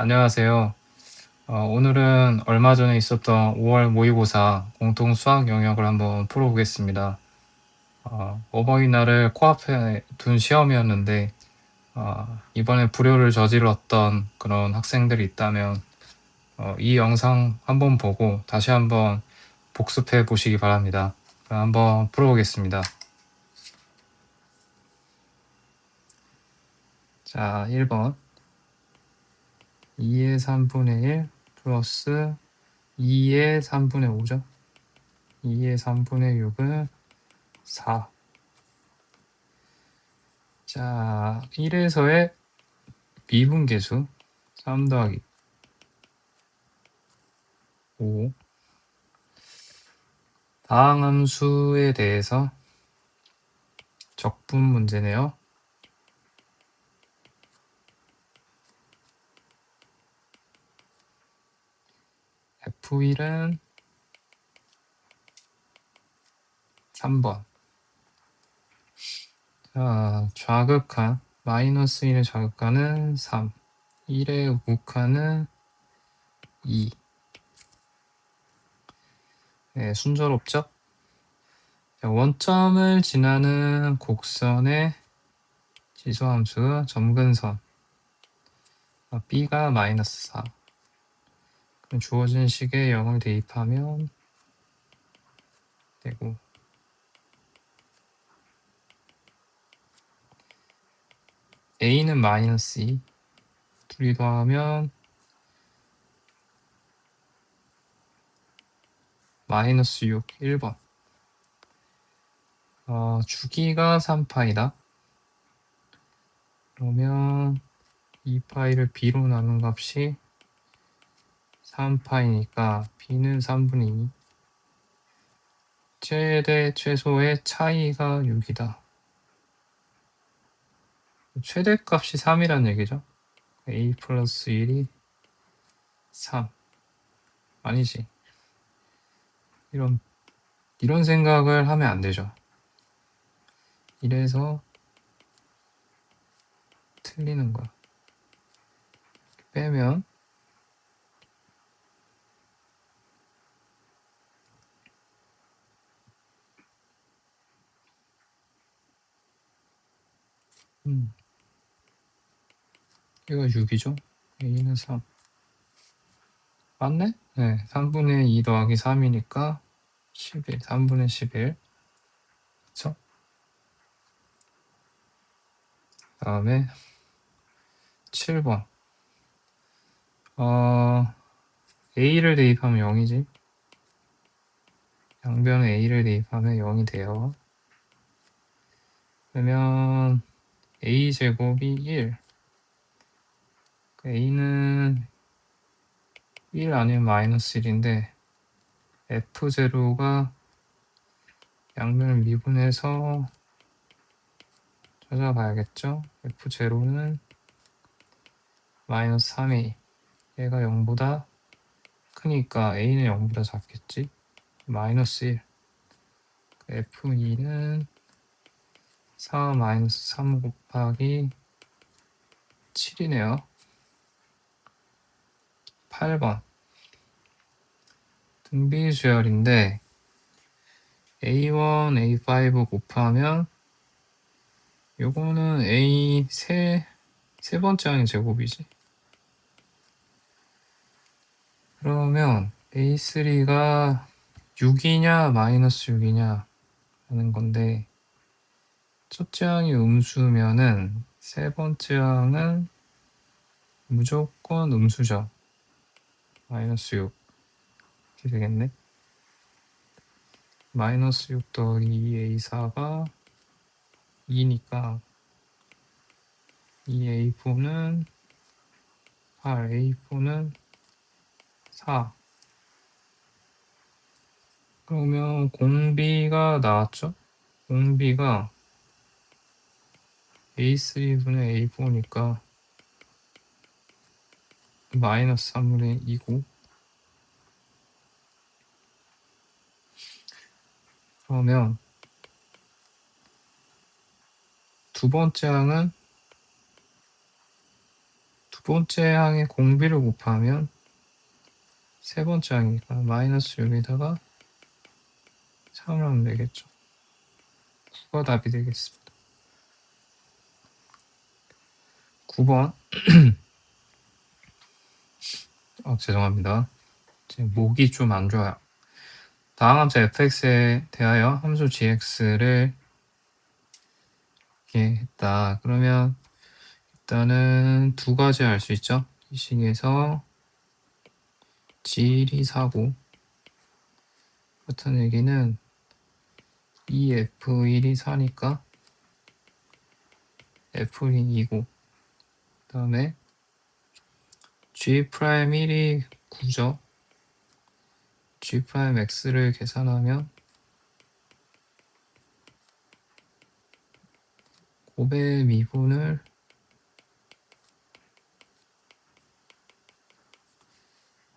안녕하세요. 오늘은 얼마 전에 있었던 5월 모의고사 공통 수학 영역을 한번 풀어보겠습니다. 어버이날을 코앞에 둔 시험이었는데, 이번에 불효를 저질렀던 그런 학생들이 있다면, 이 영상 한번 보고 다시 한번 복습해 보시기 바랍니다. 그럼 한번 풀어보겠습니다. 자, 1번. 2의 3분의 1 플러스 2의 3분의 5죠. 2의 3분의 6은 4. 자, 1에서의 미분계수 3 더하기 5. 다항함수에 대해서 적분 문제네요. F1은 3번. 자, 좌극한 마이너스 1의 좌극한은 3. 1의 우극한은 2. 네, 순조롭죠? 자, 원점을 지나는 곡선의 지수함수 점근선 B가 마이너스 4. 그럼 주어진 식에 0을 대입하면 되고, A는 마이너스 2. 둘이 더하면 마이너스 6, 1번. 주기가 3파이다. 그러면 2파이를 b로 나눈 값이 3파이니까 b는 3분의 2. 최대 최소의 차이가 6이다. 최대값이 3이란 얘기죠. a 플러스 1이 3. 아니지. 이런 생각을 하면 안 되죠. 이래서 틀리는 거야. 빼면 이거 6이죠. a는 3. 맞네? 네, 3분의 2 더하기 3이니까 11, 3분의 11. 그쵸? 다음에 7번. A를 대입하면 0이지. 양변에 A를 대입하면 0이 돼요. 그러면 A제곱이 1. A는 1 아니면 마이너스 1인데 F0가 양면을 미분해서 찾아봐야겠죠. F0는 마이너스 3A. 얘가 0보다 크니까 A는 0보다 작겠지. 마이너스 1. F2는 4 마이너스 3 곱하기 7이네요. 8번. 등비수열인데 A1, A5 곱하면 요거는 A 세 번째 항의 제곱이지. 그러면 A3가 6이냐 마이너스 6이냐 하는 건데, 첫째 항이 음수면은 세 번째 항은 무조건 음수죠. 마이너스 6 이렇게 되겠네. 마이너스 6 더하기 2A4가 2니까 2A4는 8, A4는 4. 그러면 공비가 나왔죠? 공비가 A3분의 A4니까 마이너스 3분의 2고, 그러면 두 번째 두 번째 항에 공비를 곱하면 세 번째 항이니까 마이너스 6에다가 3을 하면 되겠죠. 9가 답이 되겠습니다. 9번 죄송합니다. 지금 목이 좀 안 좋아요. 다음 함수 fx에 대하여 함수 gx를 이렇게 했다. 그러면 일단은 두 가지 알 수 있죠. 이 식에서 g1이 4고 그렇다는 얘기는 이 f1이 4니까 f1이 2고 그 다음에 g'1이 9죠. g'x를 계산하면 곱의 미분을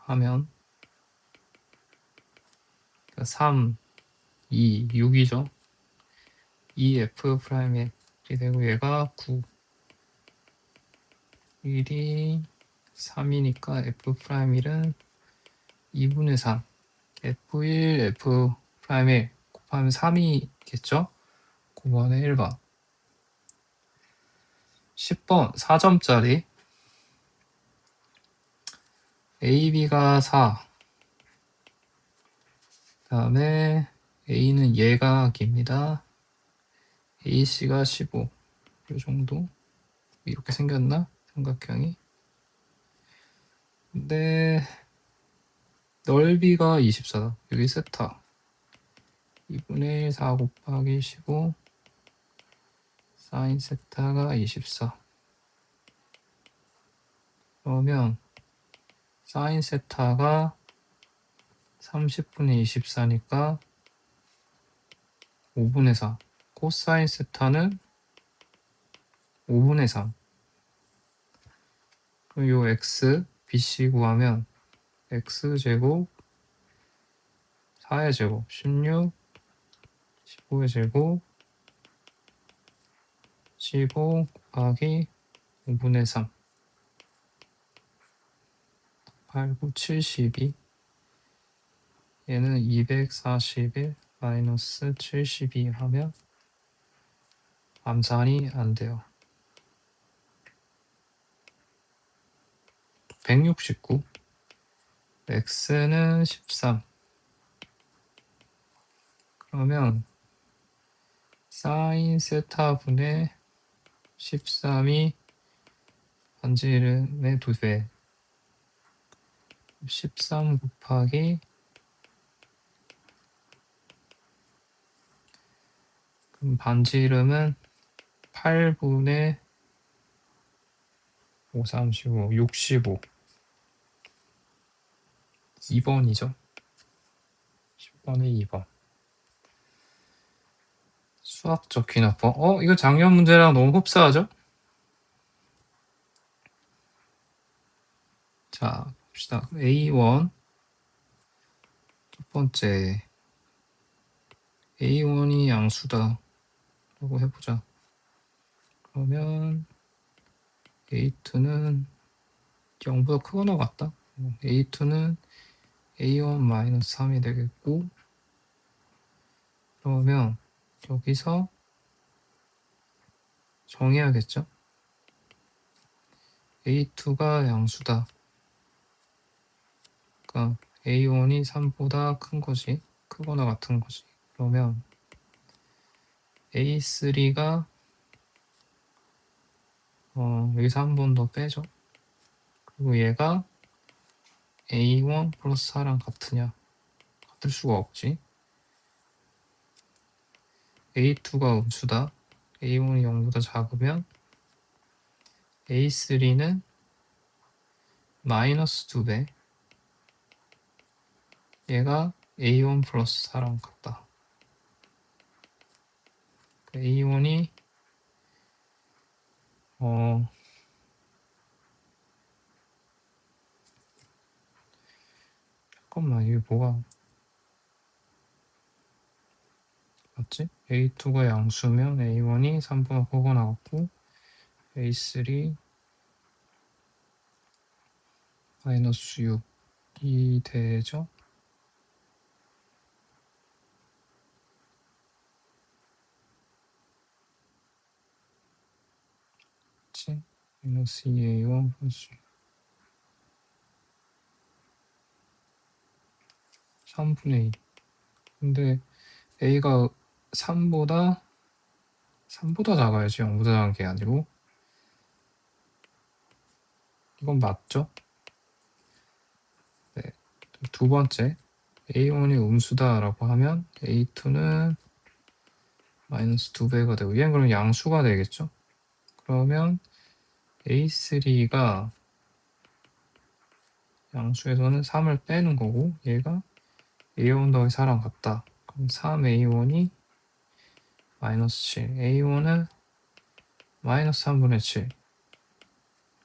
하면 3, 2, 6이죠. 2f'1이 되고 얘가 9 1이 3이니까 f'1은 2분의 3 f1, f'1 곱하면 3이겠죠? 9번에 1번 10번 4점짜리 AB가 4 그 다음에 A는 얘가 깁니다. AC가 15 이 정도 이렇게 생겼나? 삼각형이 근데 넓이가 24다. 여기 세타 2분의 1 4 곱하기 15 사인 세타가 24 그러면 사인 세타가 30분의 24니까 5분의 4 코사인 세타는 5분의 3 그럼 요 x, bc 구하면 x제곱 4의 제곱 16 15의 제곱 15 곱하기 5분의 3 8, 9, 72 얘는 241 마이너스 72 하면 암산이 안 돼요. 169 x는 13 그러면 사인 세타분의 13이 반지름의 2배 13 곱하기 그럼 반지름은 8분의 5, 35, 65 2번이죠. 10번에 2번 수학적 귀납법 이거 작년 문제랑 너무 흡사하죠? 자 봅시다. A1 첫 번째 A1이 양수다 라고 해보자. 그러면 A2는 0보다 크거나 같다. A2는 A1-3이 되겠고 그러면 여기서 정해야겠죠? A2가 양수다. 그러니까 A1이 3보다 큰 거지. 크거나 같은 거지. 그러면 A3가 여기서 한 번 더 빼죠. 그리고 얘가 A1 플러스 4랑 같으냐? 같을 수가 없지. A2가 음수다. A1이 0보다 작으면 A3는 마이너스 2배. 얘가 A1 플러스 4랑 같다. A1이 잠깐만 이게 뭐가 맞지? A2가 양수면 A1이 3보다 크거나 같고 A3 마이너스 6이 되죠. 그치? 마이너스 2a1 플러스 3분의 2. 근데 a가 3보다 작아야지 0보다 작은 게 아니고. 이건 맞죠? 네. 두 번째, a1이 음수다라고 하면 a2는 마이너스 2배가 되고, 얘는 그럼 양수가 되겠죠? 그러면 a3가 양수에서는 3을 빼는 거고, 얘가 a1 더하기 4랑 같다. 그럼 3a1이 마이너스 7, a1은 마이너스 3분의 7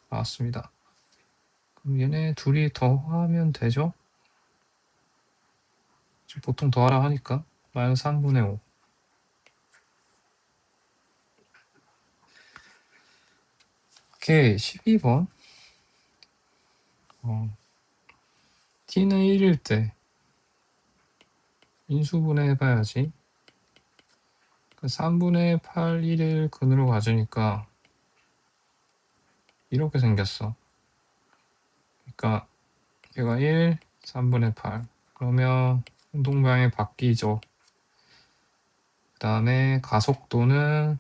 나왔습니다. 그럼 얘네 둘이 더하면 되죠? 보통 더하라 하니까 마이너스 3분의 5. 오케이, 12번. t는 1일 때 인수분해 해봐야지. 3분의 8, 1을 근으로 가지니까 이렇게 생겼어. 그러니까 얘가 1, 3분의 8. 그러면 운동방향이 바뀌죠. 그 다음에 가속도는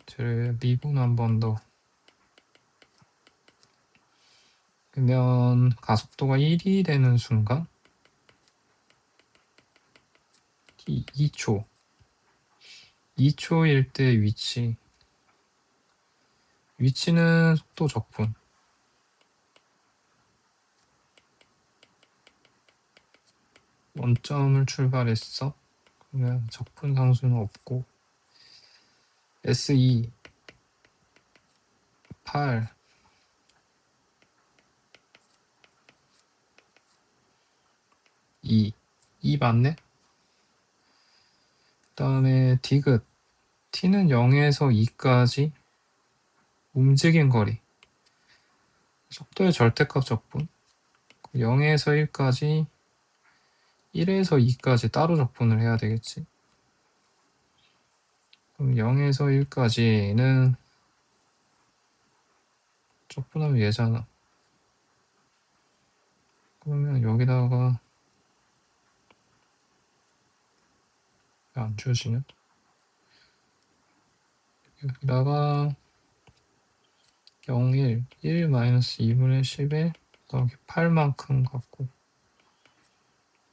미분 한 번 더. 그러면 가속도가 1이 되는 순간 2초. 2초일 때 위치는 속도 적분. 원점을 출발했어. 그러면 적분 상수는 없고 S2 8 2 맞네? 그 다음에 디귿 t는 0에서 2까지 움직인 거리. 속도의 절대값 적분. 0에서 1까지 1에서 2까지 따로 적분을 해야 되겠지. 그럼 0에서 1까지는 적분하면 얘잖아. 그러면 여기다가 안 주어지냐? 여기다가 0, 1 마이너스 2분의 10에 더하기 8만큼 갖고,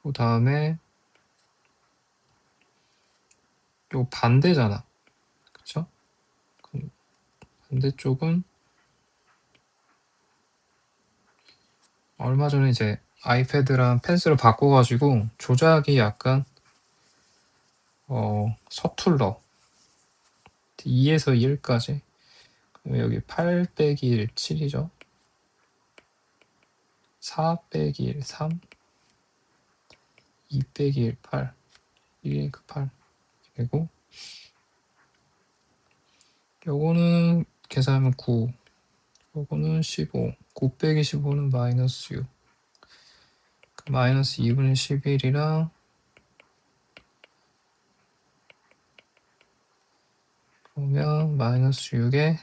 그 다음에 요 반대잖아. 그쵸? 그럼 반대쪽은 얼마 전에 이제 아이패드랑 펜슬을 바꿔가지고 조작이 약간 서툴러. 2에서 1까지. 그럼 여기 8 빼기 1, 7이죠. 4 빼기 1, 3. 2 빼기 1, 8. 1, 8. 그리고 요거는 계산하면 9. 요거는 15. 9 빼기 15는 마이너스 6. 그 마이너스 2분의 11이랑 그러면 마이너스 6에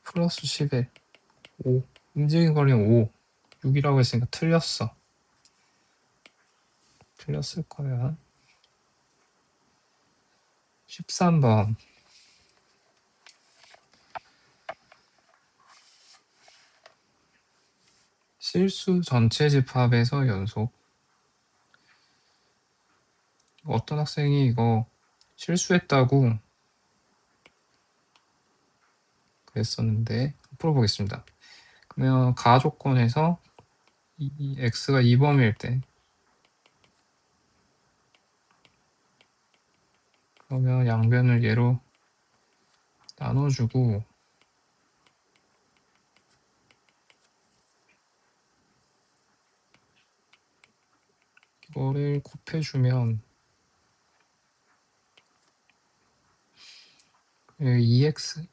플러스 11. 5. 움직인 거리는 5. 6이라고 했으니까 틀렸어. 틀렸을 거야. 13번. 실수 전체 집합에서 연속. 어떤 학생이 이거 실수했다고 그랬었는데 풀어보겠습니다. 그러면 가조건에서 x가 2범위일 때, 그러면 양변을 얘로 나눠주고 이거를 곱해주면 2x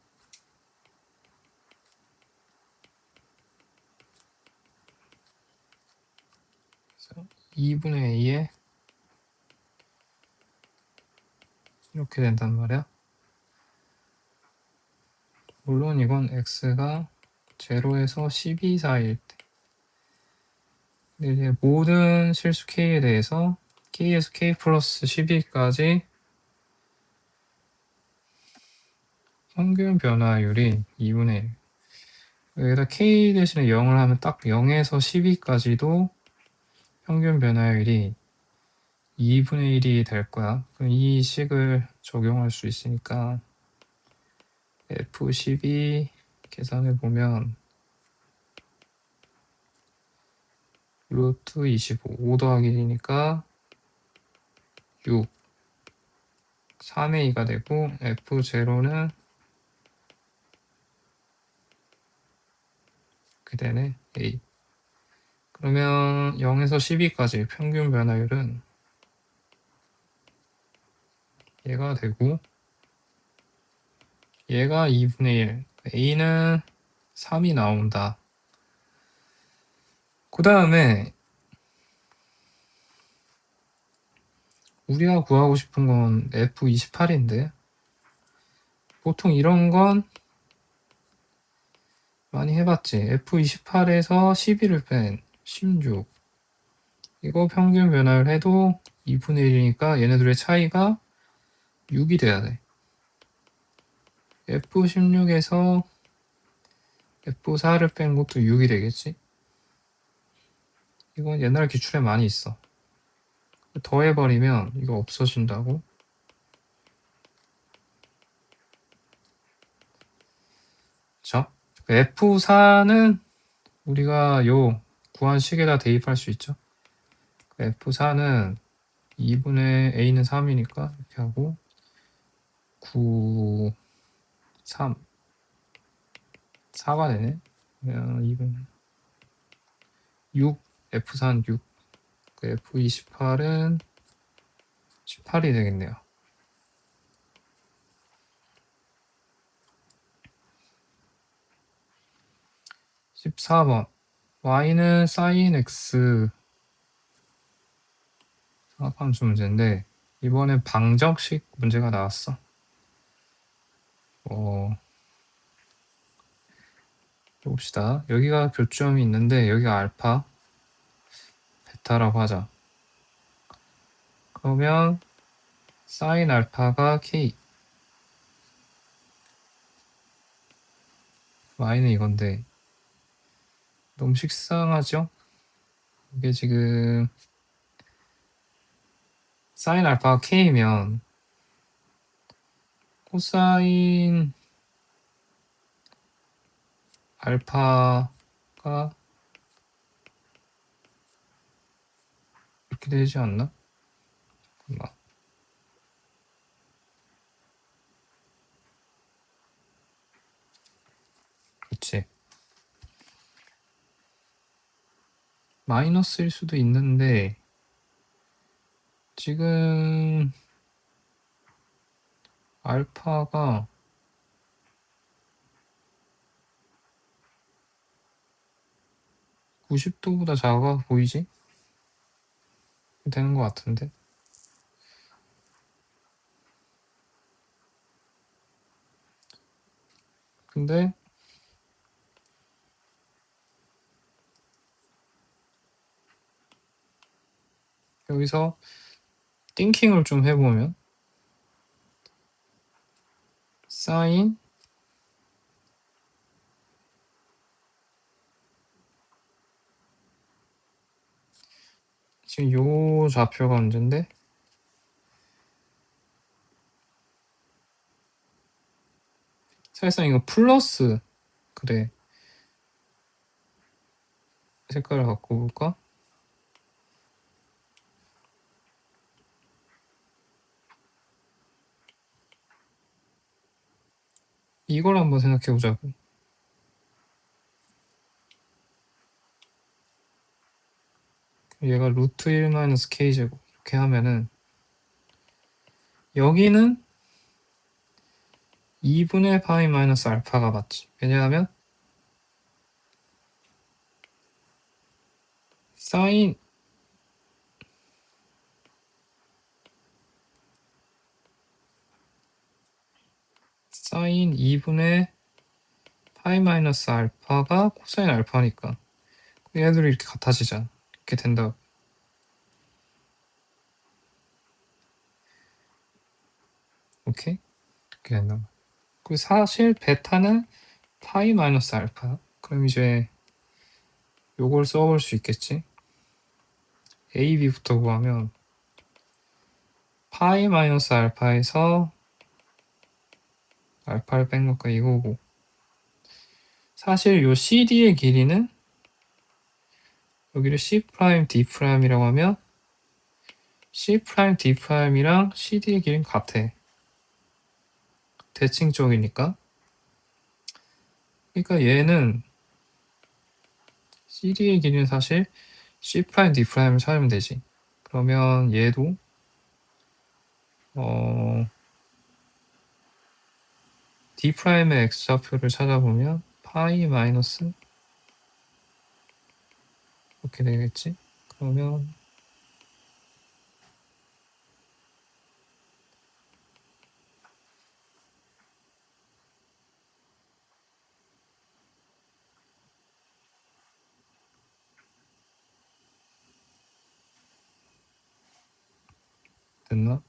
2분의 a에 이렇게 된단 말이야. 물론 이건 x가 0에서 12 사이일 때. 근데 이제 모든 실수 k에 대해서 k에서 k 플러스 12까지 평균 변화율이 2분의 1. 여기다 k 대신에 0을 하면 딱 0에서 12까지도 평균 변화율이 2분의 1이 될 거야. 그럼 이 식을 적용할 수 있으니까 F12 계산해 보면 루트 25, 5 더하기 1이니까 6, 3의 2가 되고 F0는 그 되네, A. 그러면 0에서 12까지 평균 변화율은 얘가 되고 얘가 2분의 1, A는 3이 나온다. 그 다음에 우리가 구하고 싶은 건 F28인데 보통 이런 건 많이 해봤지. F28에서 12를 뺀 16. 이거 평균 변화를 해도 2분의 1이니까 얘네들의 차이가 6이 돼야 돼. F16에서 F4를 뺀 것도 6이 되겠지? 이건 옛날 기출에 많이 있어. 더해버리면 이거 없어진다고. 자, F4는 우리가 요 구한 식에다 대입할 수 있죠. F4는 2분의 A는 3이니까 이렇게 하고 9, 3, 4가 되네. 2분 6, F4는 6, F28은 18이 되겠네요. 14번 y는 sin x 상합함수 문제인데 이번엔 방정식 문제가 나왔어. 봅시다. 여기가 교점이 있는데 여기가 알파, 베타라고 하자. 그러면 sin 알파가 k, y는 이건데 너무 식상하죠? 이게 지금 sin 알파가 k면 코사인 알파가 이렇게 되지 않나? 잠깐만. 그렇지. 마이너스일 수도 있는데 지금 알파가 90도보다 작아 보이지? 되는 것 같은데. 근데 여기서 띵킹을 좀 해보면 사인 지금 요 좌표가 문제인데 사실상 이거 플러스, 그래, 색깔을 갖고 볼까? 이걸 한번 생각해 보자고. 얘가 루트 1 마이너스 k제곱 이렇게 하면은 여기는 2분의 파이 마이너스 알파가 맞지. 왜냐하면 사인 2분의 파이 마이너스 알파가 코사인 알파니까 얘들이 이렇게 같아지잖아. 이렇게 된다. 오케이? 이렇게 된다. 그리고 사실 베타는 파이 마이너스 알파. 그럼 이제 요걸 써볼 수 있겠지? A, B부터 구하면 파이 마이너스 알파에서 알파를 뺀 것과 이거고, 사실 요 CD의 길이는 여기를 C'D'이라고 하면 C'D'이랑 CD의 길이는 같아. 대칭 쪽이니까. 그러니까 얘는 CD의 길이는 사실 C'D'을 찾으면 되지. 그러면 얘도 D'의 X좌표를 찾아보면 파이 마이너스 이렇게 되겠지. 그러면 됐나?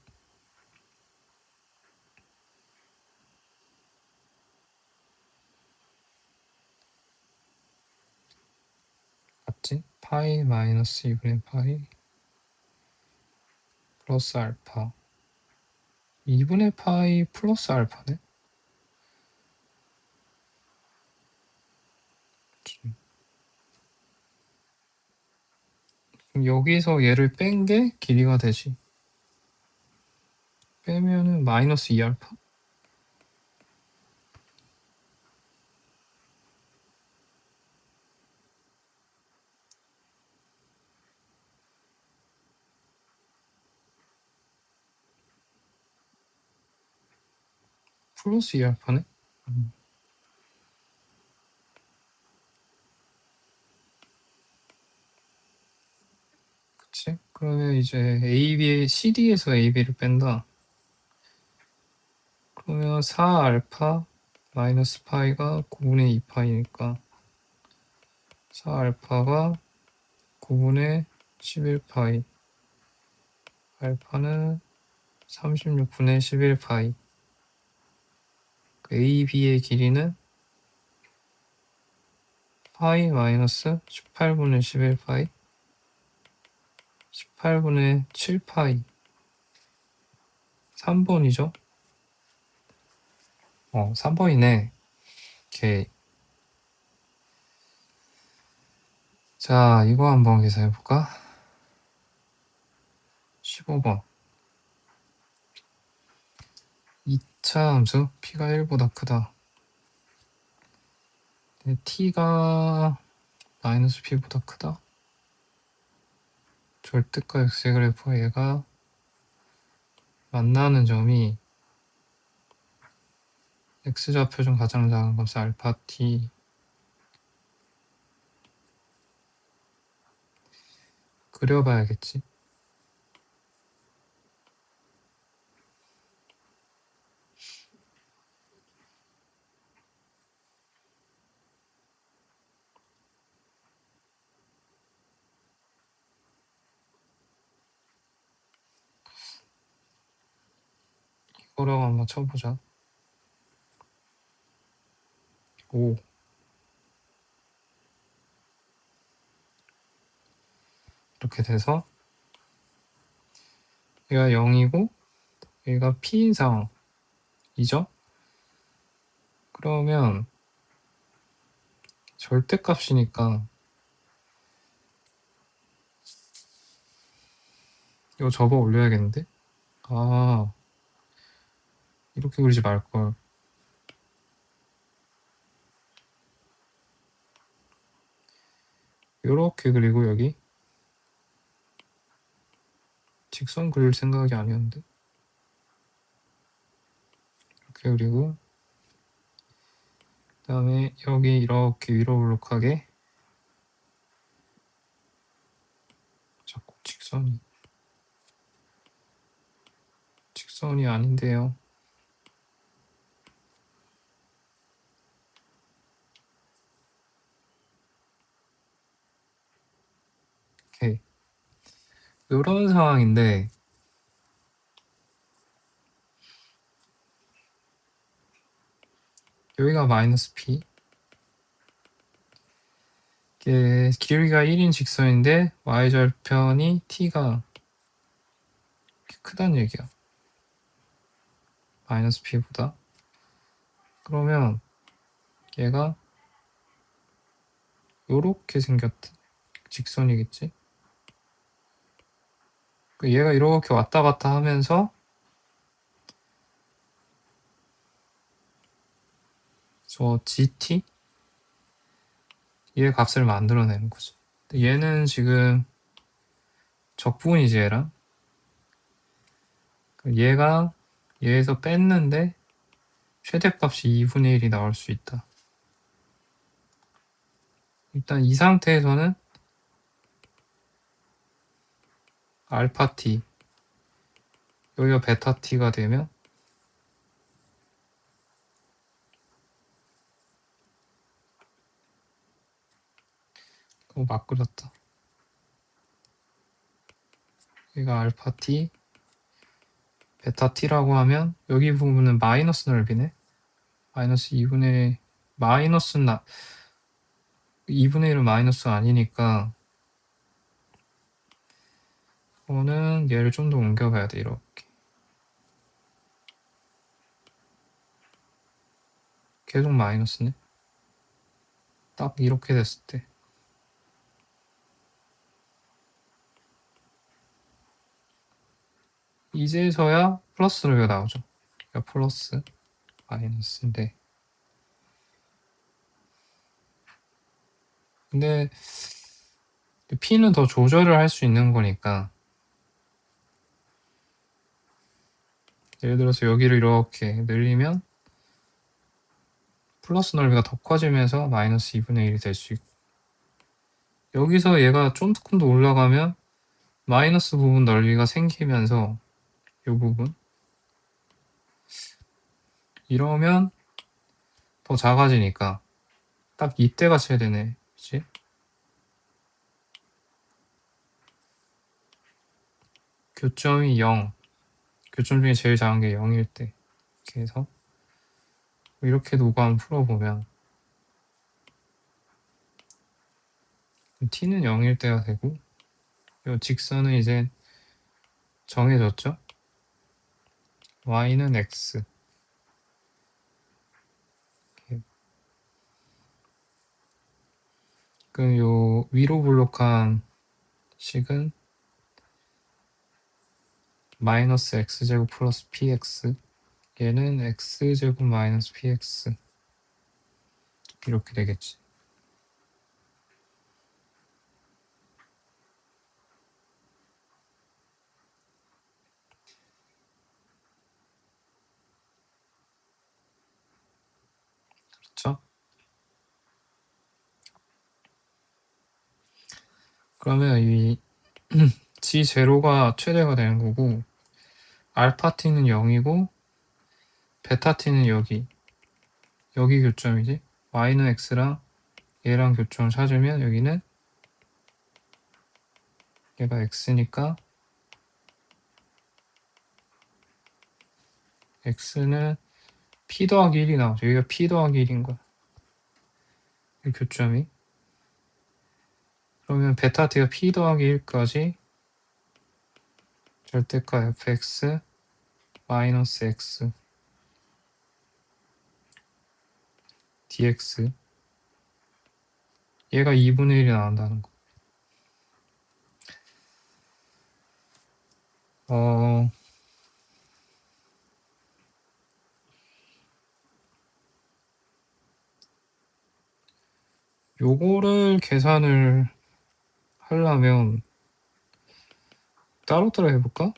맞지? 파이 마이너스 2분의 파이 플러스 알파 2분의 파이 플러스 알파네? 그럼 여기서 얘를 뺀 게 길이가 되지. 빼면은 마이너스 2알파? 플러스 2알파네? 그치? 그러면 이제 CD에서 AB를 뺀다. 그러면 4알파 마이너스 파이가 9분의 2파이니까 4알파가 9분의 11파이 알파는 36분의 11파이 AB의 길이는 파이 마이너스 18분의 11파이 18분의 7파이 3번이죠? 3번이네. 오케이. 자, 이거 한번 계산해볼까? 15번. 2차 함수 p가 1보다 크다. t가 마이너스 p보다 크다. 절대값 x의 그래프와 얘가 만나는 점이 x좌표 중 가장 작은 값은 알파 t. 그려봐야겠지. 이거라고 한번 쳐보자. 5. 이렇게 돼서 얘가 0이고 얘가 p인 상황이죠. 그러면 절대값이니까 이거 접어 올려야겠는데? 아, 이렇게 그리지 말걸. 요렇게 그리고 여기 직선 그릴 생각이 아니었는데 이렇게 그리고 그 다음에 여기 이렇게 위로 볼록하게 자꾸 직선이 아닌데요. 오케이. 요런 상황인데 여기가 마이너스 p, 이게 길이가 1인 직선인데 y절편이 t가 크다는 얘기야. 마이너스 p보다. 그러면 얘가 요렇게 생겼다. 직선이겠지? 얘가 이렇게 왔다 갔다 하면서 저 gt? 얘 값을 만들어내는 거죠. 얘는 지금 적분이지 얘랑. 얘가 얘에서 뺐는데 최대값이 2분의 1이 나올 수 있다. 일단 이 상태에서는 알파 t, 여기가 베타 t가 되면 막 그렸다. 여기가 알파 t, 베타 t라고 하면 여기 부분은 마이너스 넓이네. 마이너스 2분의 마이너스는 2분의 1은 마이너스 아니니까 이거는 얘를 좀 더 옮겨가야 돼. 이렇게 계속 마이너스네. 딱 이렇게 됐을 때 이제서야 플러스 넓이가 나오죠. 그러니까 플러스 마이너스인데, 근데 p는 더 조절을 할 수 있는 거니까 예를 들어서 여기를 이렇게 늘리면 플러스 넓이가 더 커지면서 마이너스 2분의 1이 될 수 있고, 여기서 얘가 조금 더 올라가면 마이너스 부분 넓이가 생기면서 이 부분 이러면 더 작아지니까 딱 이때가 쳐야 되네. 그치? 교점이 0, 교점 중에 제일 작은 게 0일 때 이렇게 해서 이렇게 노감 풀어보면 t는 0일 때가 되고, 이 직선은 이제 정해졌죠? y는 x. 그럼 요 위로 블록한 식은 마이너스 x제곱 플러스 px, 얘는 x제곱 마이너스 px 이렇게 되겠지. 그렇죠? 그러면 이 g0가 최대가 되는 거고, 알파 t는 0이고 베타 t는 여기 교점이지. y는 x랑 얘랑 교점을 찾으면 여기는 얘가 x니까 x는 p 더하기 1이 나오죠. 여기가 p 더하기 1인 거야. 이 교점이. 그러면 베타 t가 p 더하기 1까지 절대값 fx 마이너스 x dx, 얘가 2분의 1이 나온다는 거. 요거를 계산을 하려면 따로따로 해볼까?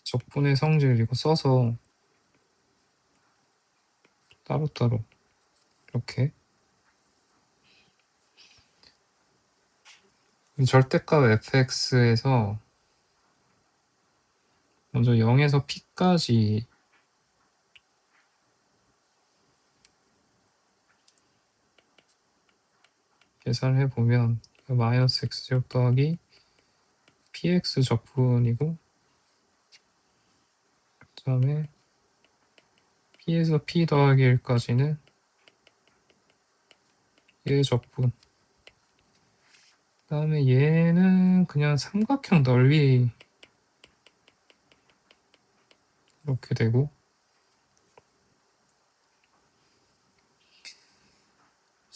적분의 성질 이거 써서 따로따로 이렇게 절대값 fx에서 먼저 0에서 p까지 계산을 해보면 마이너스 x제곱 더하기 px 적분이고, 그 다음에 p에서 p 더하기 1까지는 얘 적분, 그 다음에 얘는 그냥 삼각형 넓이 이렇게 되고,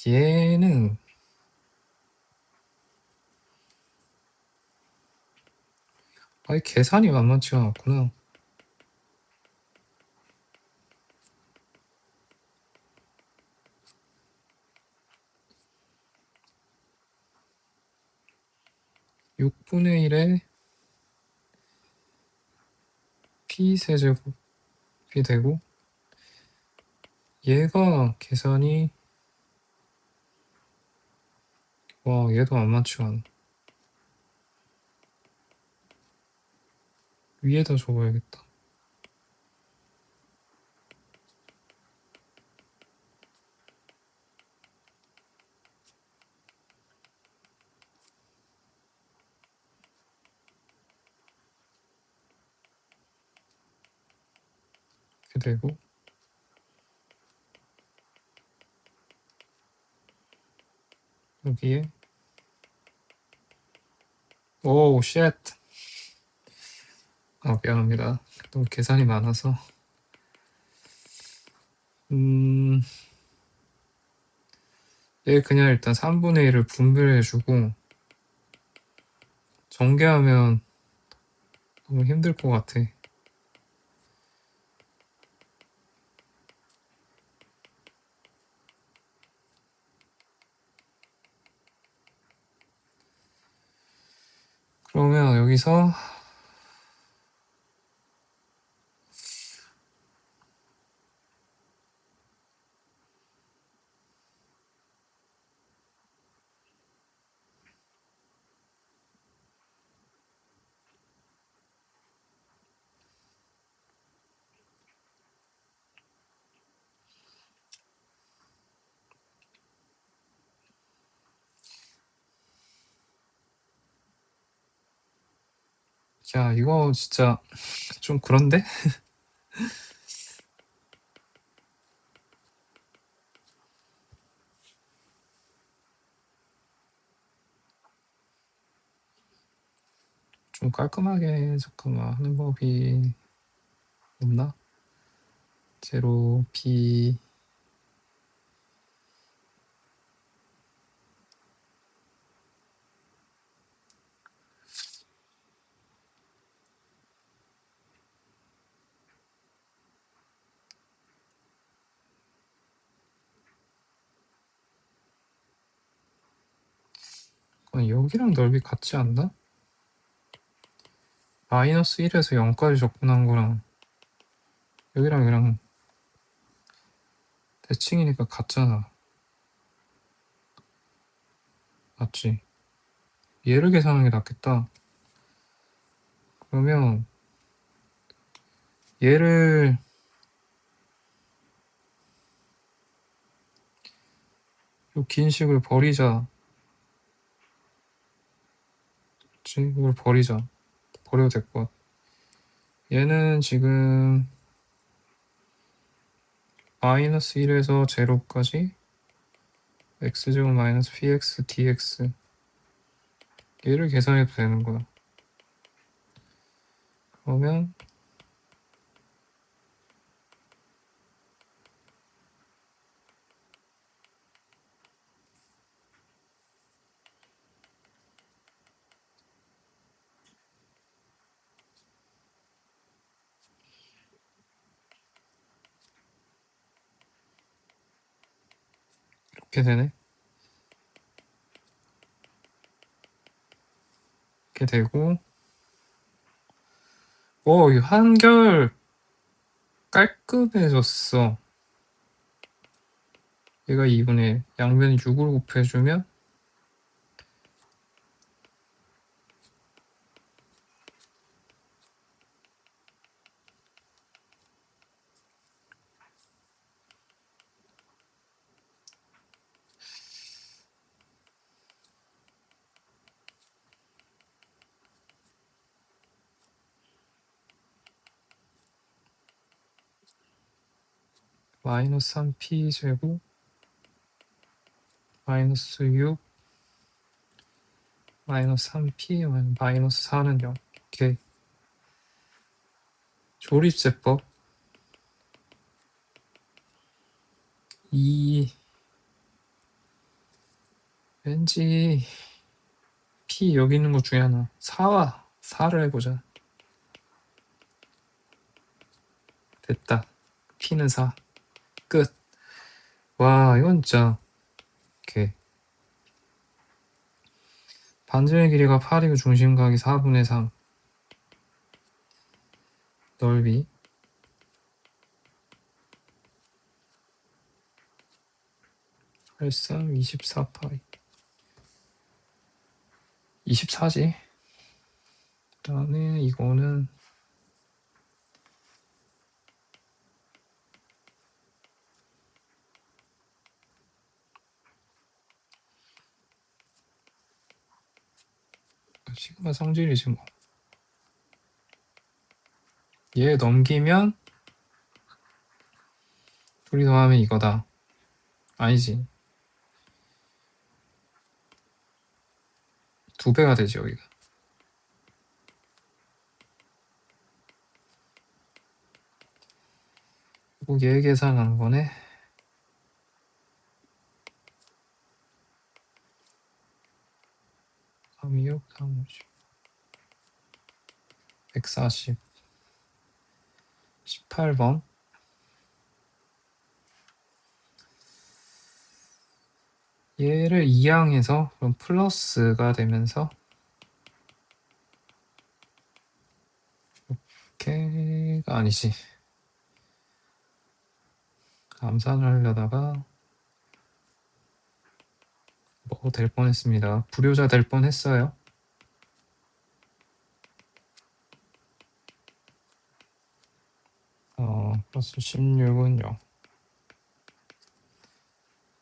얘는 아예 계산이 만만치가 않구나. 육 분의 1에 p 세제곱이 되고, 얘가 계산이, 와, 얘도 만만치가 않아. 위에다 적어야겠다. 이렇게 되고, 여기에 오우 쉣. 아, 미안합니다. 너무 계산이 많아서. 얘 그냥 일단 3분의 1을 분배해주고 전개하면 너무 힘들 것 같아. 그러면 여기서 야, 이거 진짜 좀 그런데? 좀 깔끔하게 잠깐만 하는 법이 없나? 제로 p 여기랑 넓이 같지 않나? 마이너스 1에서 0까지 접근한 거랑 여기랑 여기랑 대칭이니까 같잖아. 맞지? 얘를 계산하는 게 낫겠다. 그러면 얘를 요 긴 식을 버리자. 그치? 이걸 버리자. 버려도 될 것 같아. 얘는 지금 마이너스 1에서 제로까지 x제곱 마이너스 px dx 얘를 계산해도 되는 거야. 그러면 이렇게 되네. 이렇게 되고 이 한결 깔끔해졌어. 얘가 2분의 양변 6을 곱해주면 마이너스 3p 제곱 마이너스 6 마이너스 3p 마이너스 4는 0. 오케이. 조립제법. 왠지 p 여기 있는 것 중에 하나 4를 해보자. 됐다. p는 4. 끝. 와, 이건 진짜. 오케이. 반지의 길이가 8이고 중심각이 4분의 3. 넓이 83, 24파이. 24지. 그다음에 이거는 시그마 성질이지 뭐. 얘 넘기면 둘이 더하면 이거다. 아니지. 2배가 되지 여기가. 그리고 얘 계산하는 거네. 326, 350, 140, 18번. 얘를 이항해서 그럼 플러스가 되면서 이렇게가 아니지. 암산을 하려다가 뭐 될 뻔했습니다. 불효자 될 뻔했어요. 플러스 16은 0.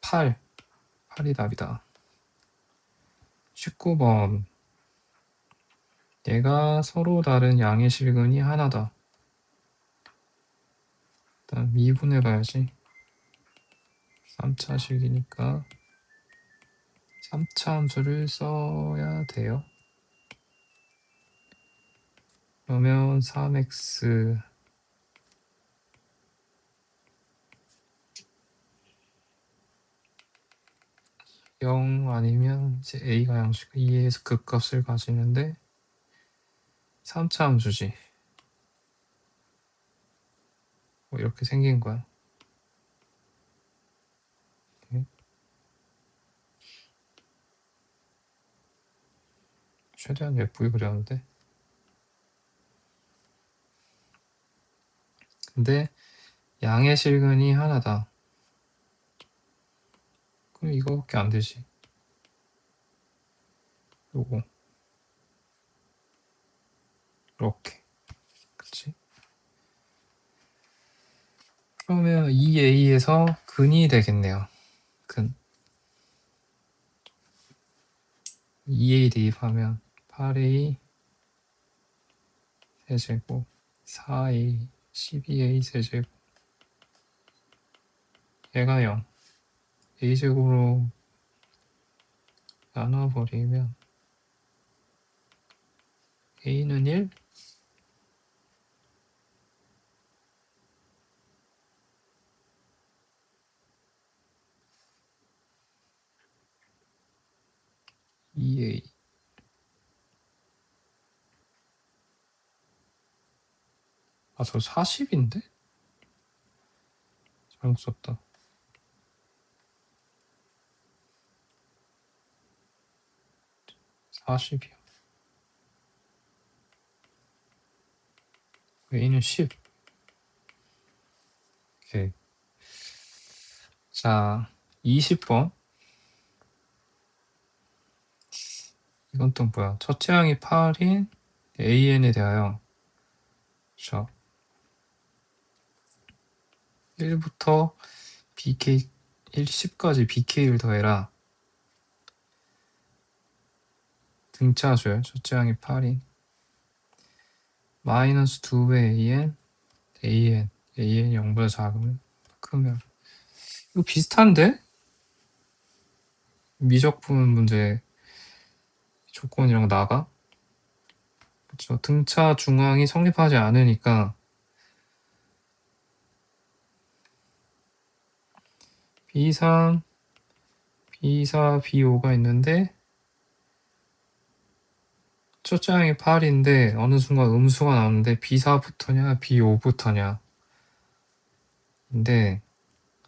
8이 답이다. 19번. 얘가 서로 다른 양의 실근이 하나다. 일단 미분해봐야지. 3차 식이니까 3차 함수를 써야 돼요. 그러면 3x 0 아니면 이제 a가 양식 2에서 극값을 가지는데 3차 함수지. 뭐 이렇게 생긴 거야. 최대한 예쁘게 그렸는데. 근데 양의 실근이 하나다. 그럼 이거밖에 안 되지. 요거 이렇게. 그치? 그러면 2a에서 근이 되겠네요. 근 2a 대입하면 8a 세제곱 4a 12a 세제곱 얘가 0 a제곱으로 나눠버리면 a는 1 2a 저 40인데? 잘못 썼다. 40이야. a는 10. 오케이. 자, 20번. 이건 또 뭐야? 첫째 항이 8인 an에 대하여 자 1부터 bk 10까지 bk를 더해라. 등차수요. 첫째 항이 8인 마이너스 2배 an, an이 0보다 작으면 크면 이거 비슷한데? 미적분 문제 조건이랑 나가? 그쵸. 등차 중앙이 성립하지 않으니까 B3, B4, B5가 있는데 첫 장이 8인데 어느 순간 음수가 나오는데 B4부터냐 B5부터냐 근데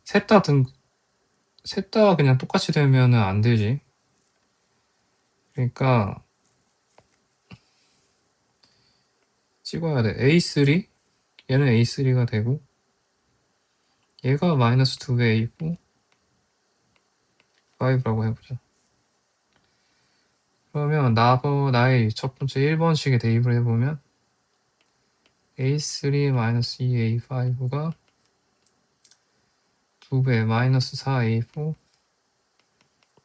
셋 다 그냥 똑같이 되면은 안 되지. 그러니까 찍어야 돼. A3 얘는 A3가 되고 얘가 마이너스 2배 A고 5라고 해보자. 그러면 나의 첫 번째 1번식에 대입을 해보면 A3 마이너스 2A5가 2배 마이너스 4A4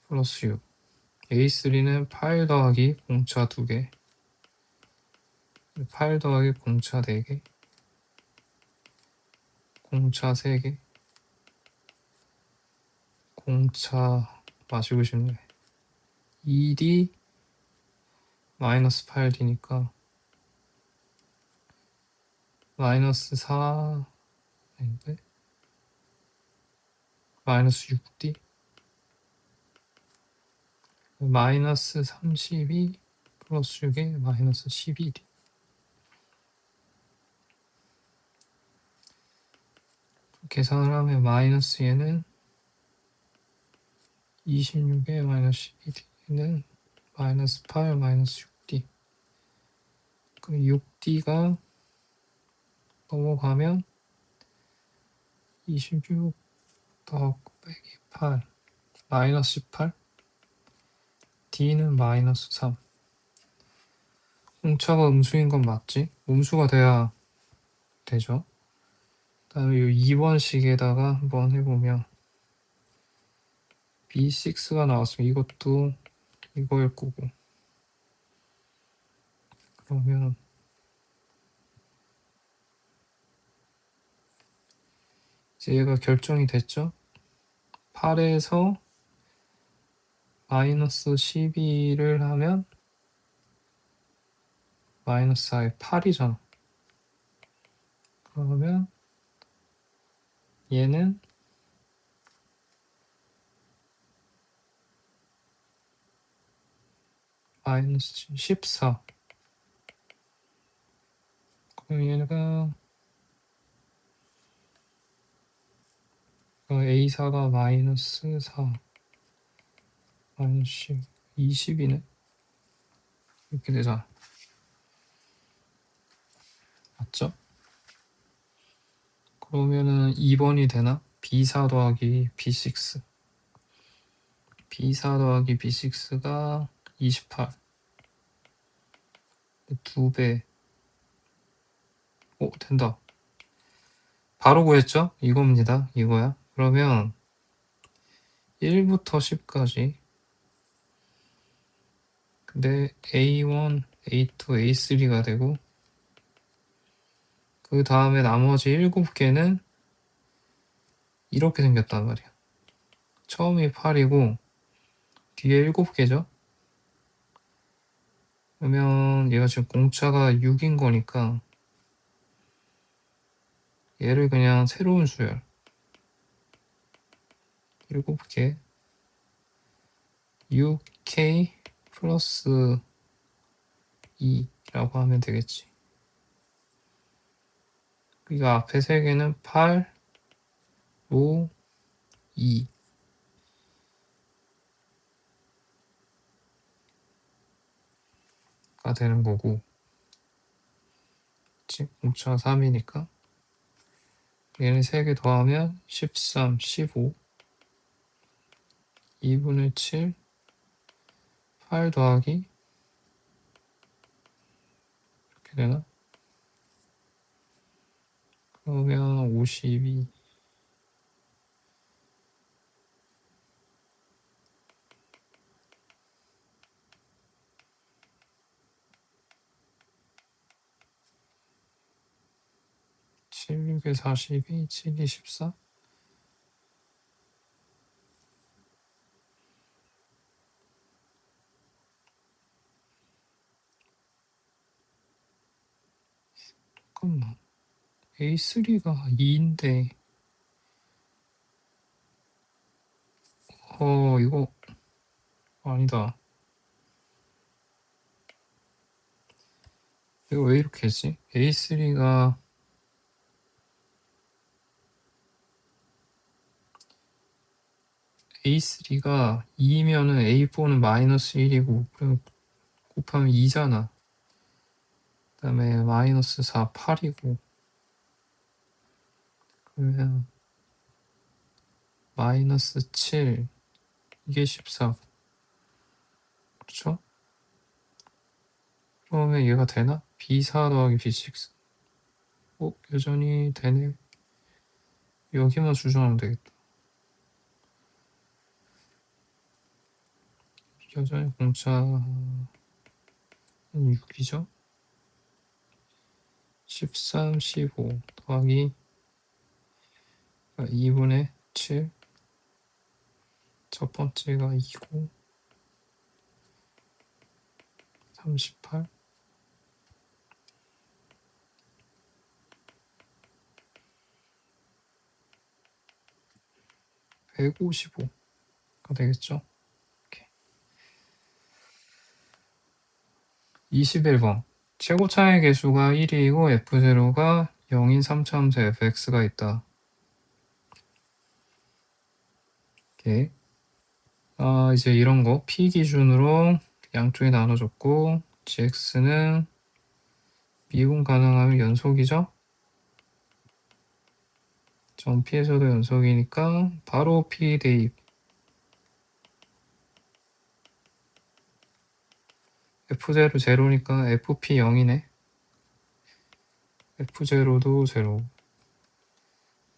플러스 6 A3는 8 더하기 공차 2개 8 더하기 공차 4개 공차 3개 공차 마시고 싶네 2D 마이너스 8D니까 마이너스 4 아닌데 마이너스 6D 마이너스 32 플러스 6에 마이너스 12D 계산을 하면 마이너스 얘는 26에 마이너스 12D는 마이너스 8 마이너스 6D 그럼 6D가 넘어가면 26 더하기 8 마이너스 18 D는 마이너스 3 공차가 음수인 건 맞지? 음수가 돼야 되죠. 그 다음에 이 2번식에다가 한번 해보면 B6가 나왔으면 이것도 이거일 거고 그러면 이제 얘가 결정이 됐죠? 8에서 마이너스 12를 하면 마이너스 4에 8이잖아. 그러면 얘는 마이너스 14 그럼 얘가 A4가 마이너스 4 마이너스 20이네 이렇게 되잖아. 맞죠? 그러면은 2번이 되나? B4 더하기 B6 B4 더하기 B6가 28 2배 오 된다. 바로 구했죠? 이겁니다. 이거야. 그러면 1부터 10까지 근데 A1, A2, A3가 되고 그 다음에 나머지 7개는 이렇게 생겼단 말이야. 처음이 8이고 뒤에 7개죠? 그러면 얘가 지금 공차가 6인 거니까 얘를 그냥 새로운 수열 7개 6K 플러스 2라고 하면 되겠지. 이거 앞에 3개는 8, 5, 2 가 되는 거고 그치? 공차가 3이니까 얘는 3개 더하면 13, 15 2분의 7 8 더하기 이렇게 되나? 그러면 52 7, 6에 42, 7, 24 A3가 2인데 이거 아니다. 이거 왜 이렇게 했지? A3가 2면은 A4는 마이너스 1이고 곱하면 2잖아. 그 다음에 마이너스 4, 8이고 그러면 마이너스 7 이게 14 그렇죠? 그러면 얘가 되나? B4 더하기 B6 여전히 되네. 여기만 수정하면 되겠다. 여전히 공차는 6이죠? 13, 15 더하기 2분의 7 첫 번째가 2고 38 155가 되겠죠? 21번 최고차의 개수가 1이고 F0가 0인 3차함수 fx가 있다. 오케이. 이제 이런 거 p 기준으로 양쪽에 나눠줬고 gx는 미분 가능하면 연속이죠? 전 p에서도 연속이니까 바로 p 대입 f0 0니까 fp 0이네. f0도 0.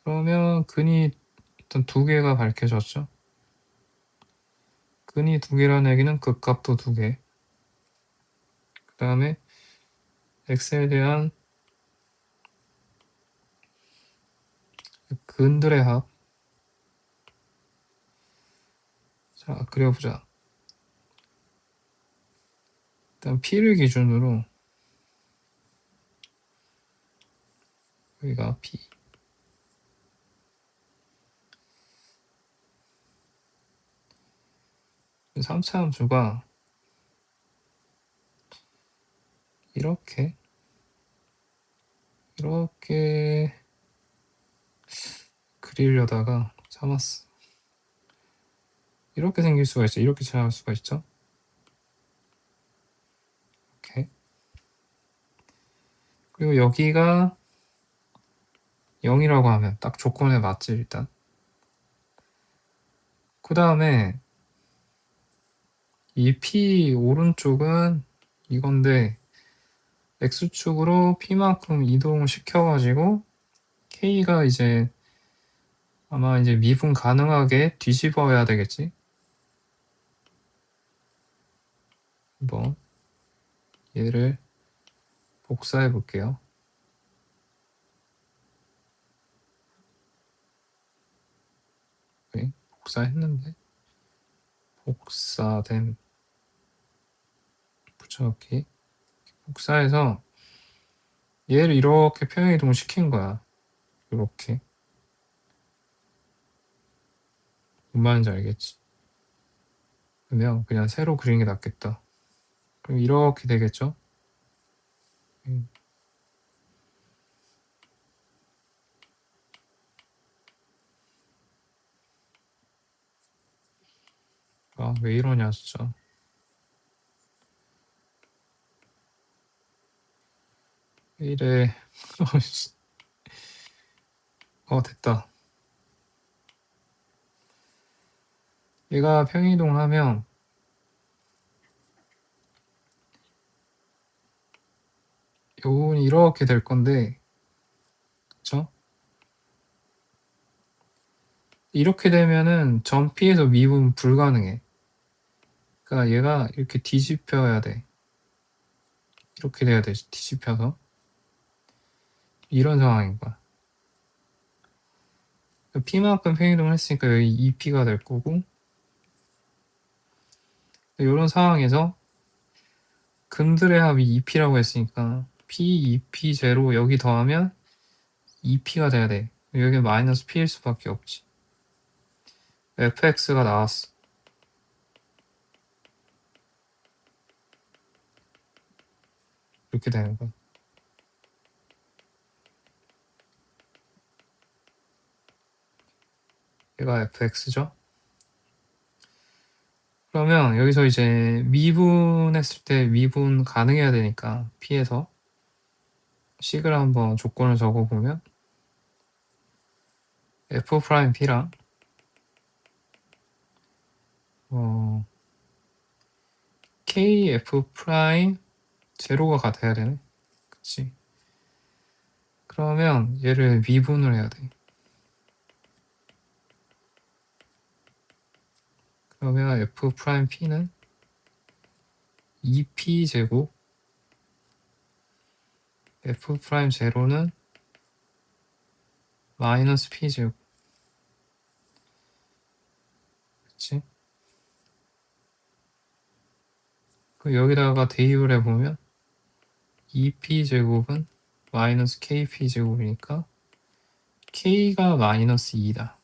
그러면 근이 일단 두 개가 밝혀졌죠. 근이 두 개라는 얘기는 극값도 두 개. 그 다음에 x에 대한 근들의 합. 자, 그려보자. 일단 p를 기준으로 여기가 p 3차 함수가 이렇게 그리려다가 참았어. 이렇게 생길 수가 있죠. 이렇게 찾아올 수가 있죠. 이렇게. 그리고 여기가 0이라고 하면 딱 조건에 맞지 일단. 그 다음에 이 P 오른쪽은 이건데 X축으로 P만큼 이동을 시켜가지고 K가 이제 아마 이제 미분 가능하게 뒤집어야 되겠지. 한번 얘를 복사해 볼게요. 복사했는데 복사된 붙여넣기 복사해서 얘를 이렇게 평행이동을 시킨 거야. 이렇게 뭔 말인지 알겠지? 그러면 그냥 새로 그리는 게 낫겠다. 그럼 이렇게 되겠죠? 왜 이러냐 진짜. 왜 이래. 됐다. 얘가 평행이동하면 요건 이렇게 될 건데 그쵸? 이렇게 되면은 점 P에서 미분 불가능해. 그러니까 얘가 이렇게 뒤집혀야 돼. 이렇게 돼야 돼. 뒤집혀서. 이런 상황인 거야. P만큼 평행이동을 했으니까 여기 2P가 될 거고 이런 상황에서 근들의 합이 2P라고 했으니까 P, 2P, 0 여기 더하면 2p가 돼야 돼. 여기 마이너스 p일 수밖에 없지. fx가 나왔어. 이렇게 되는 거야. 얘가 fx죠. 그러면 여기서 이제 미분했을 때 미분 가능해야 되니까 p에서 식을 한번 조건을 적어보면 f'p랑 kf' 제로가 같아야 되네. 그치? 그러면 얘를 미분을 해야 돼. 그러면 f'p는 2p제곱 f'제로는 마이너스 p제곱. 그치? 그 여기다가 대입을 해보면 2p제곱은 마이너스 kp제곱이니까 k가 마이너스 2다.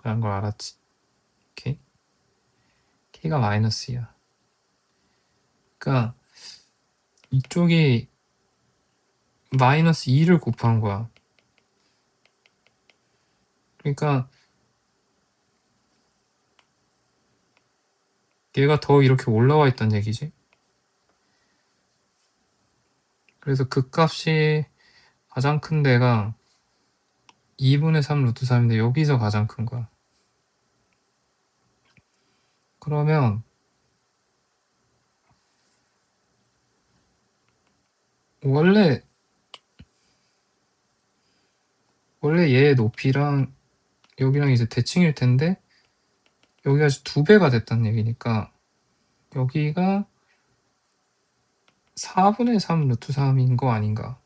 라는 걸 알았지. 오케이? k가 마이너스 2야. 그러니까 이쪽이 마이너스 2를 곱한 거야. 그러니까 얘가 더 이렇게 올라와 있단 얘기지. 그래서 극값이 가장 큰 데가 2분의 3 루트 3인데 여기서 가장 큰 거야. 그러면 원래 얘의 높이랑 여기랑 이제 대칭일 텐데 여기가 2배가 됐다는 얘기니까 여기가 4분의 3 루트 3인 거 아닌가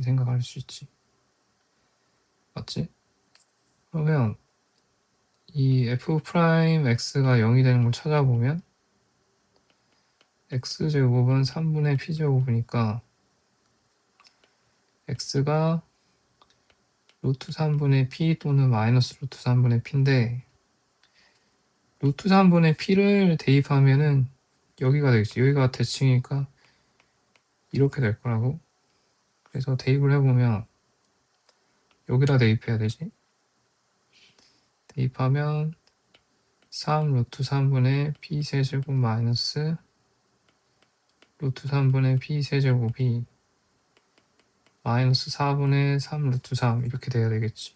생각할 수 있지. 맞지? 그러면 이 f'x가 0이 되는 걸 찾아보면 x제곱은 3분의 p제곱이니까 x가 루트 3분의 p 또는 마이너스 루트 3분의 p인데 루트 3분의 p를 대입하면은 여기가 되겠지. 여기가 대칭이니까 이렇게 될 거라고. 그래서 대입을 해보면 여기다 대입해야 되지. 대입하면 3 루트 3분의 p 세제곱 마이너스 루트 3분의 p 세제곱이 마이너스 4분의 3 루트 3 이렇게 돼야 되겠지.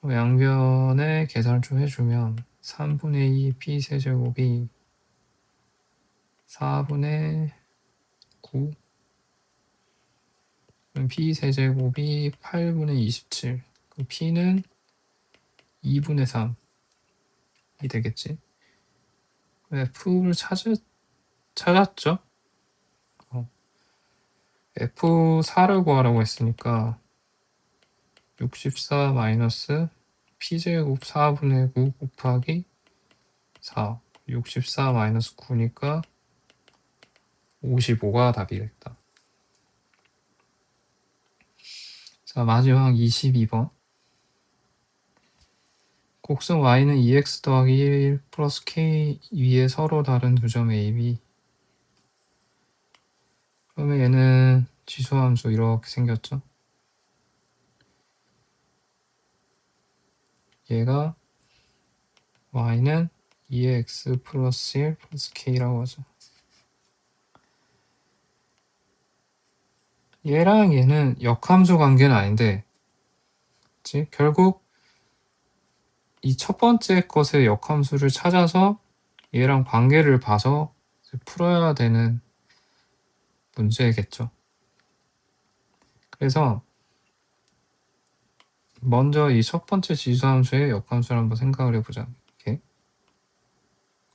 양변에 계산을 좀 해주면 3분의 2 p 세제곱이 4분의 9 p 세제곱이 8분의 27 그럼 p는 2분의 3이 되겠지. f를 찾았죠. f4를 구하라고 했으니까 64 마이너스 p제곱 4분의 9 곱하기 4 64 마이너스 9니까 55가 답이겠다. 자, 마지막 22번. 곡선 y는 2x 더하기 1 플러스 k 위에 서로 다른 두 점 a, b. 그러면 얘는 지수함수 이렇게 생겼죠. 얘가 y는 2x 플러스 1 플러스 k라고 하죠. 얘랑 얘는 역함수 관계는 아닌데 그치? 결국 이 첫 번째 것의 역함수를 찾아서 얘랑 관계를 봐서 풀어야 되는 문제겠죠. 그래서 먼저 이 첫 번째 지수함수의 역함수를 한번 생각을 해보자. 이렇게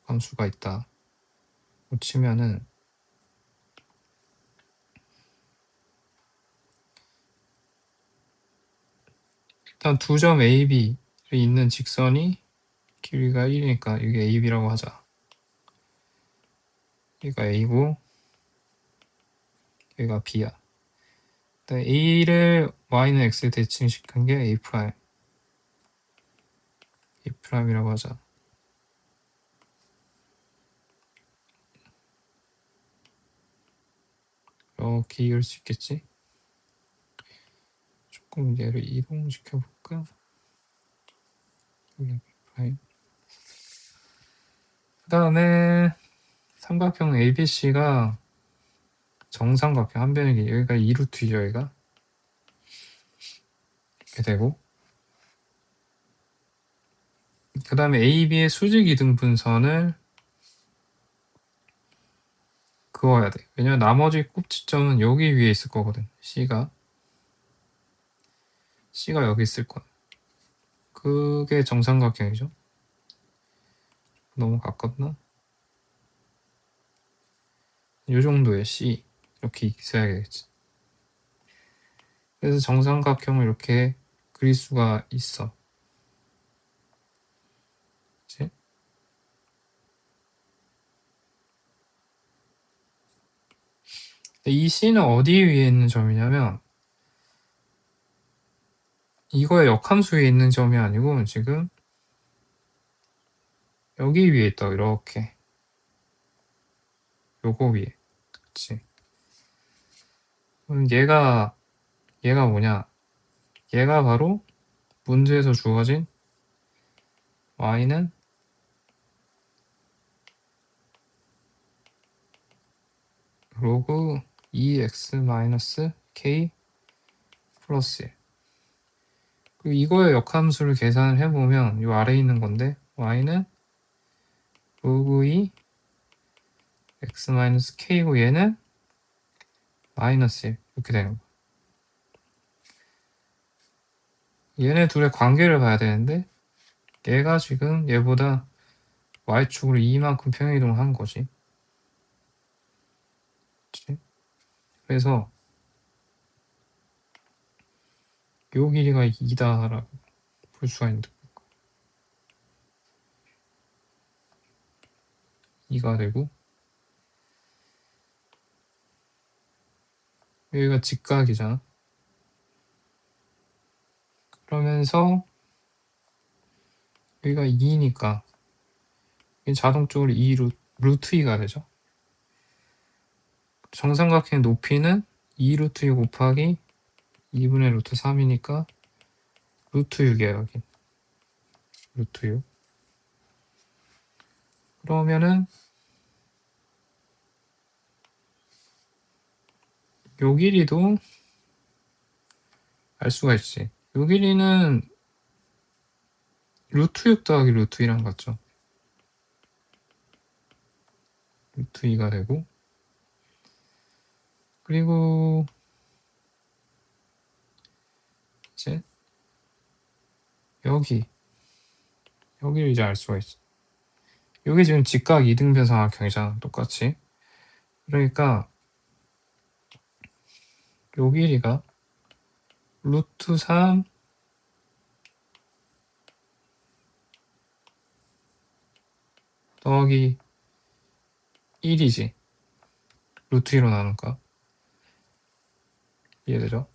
함수가 있다. 치면은 일단 두 점 A, B를 있는 직선이 길이가 1이니까 이게 A, B라고 하자. 얘가 A고 얘가 B야. A를 y는 x에 대칭시킨 게 a 프라임. a 프라임이라고 하자. 이렇게 이을 수 있겠지? 조금 얘를 이동시켜 볼까? 여기 프라임. 그 다음에 삼각형 ABC가 정삼각형 한 변의 길이, 여기가 2루트죠, 여기가. 이렇게 되고, 그 다음에 AB의 수직 이등분선을 그어야 돼. 왜냐면 나머지 꼭지점은 여기 위에 있을 거거든. C가 여기 있을 거야. 그게 정삼각형이죠. 너무 가깝나? 이 정도의 C 이렇게 있어야겠지. 그래서 정삼각형을 이렇게 그릴 수가 있어. 그치? 이 C는 어디 위에 있는 점이냐면 이거의 역함수 위에 있는 점이 아니고 지금 여기 위에 있다. 이렇게 요거 위에. 그치? 그럼 얘가 뭐냐? 얘가 바로 문제에서 주어진 y는 로그 2x-k 플러스 1. 그리고 이거의 역함수를 계산을 해보면 이 아래에 있는 건데 y는 로그 2 x-k고 얘는 마이너스 1 이렇게 되는 거야. 얘네 둘의 관계를 봐야 되는데 얘가 지금 얘보다 y축으로 이만큼 평행이동을 한 거지. 그치? 그래서 요 길이가 2다라고 볼 수가 있는데 2가 되고 여기가 직각이잖아. 그러면서 여기가 2니까 자동적으로 2 루트 2가 되죠. 정삼각형의 높이는 2 루트 2 곱하기 2분의 루트 3이니까 루트 6이에요. 여기 루트 6. 그러면은 요 길이도 알 수가 있지. 요 길이는 루트 6 더하기 루트 2랑 같죠. 루트 2가 되고 그리고 이제 여기를 이제 알 수가 있어. 여기 지금 직각 이등변 삼각형이잖아. 똑같이. 그러니까 요 길이가 루트 3 더하기 1이지. 루트 2로 나누니까. 이해되죠?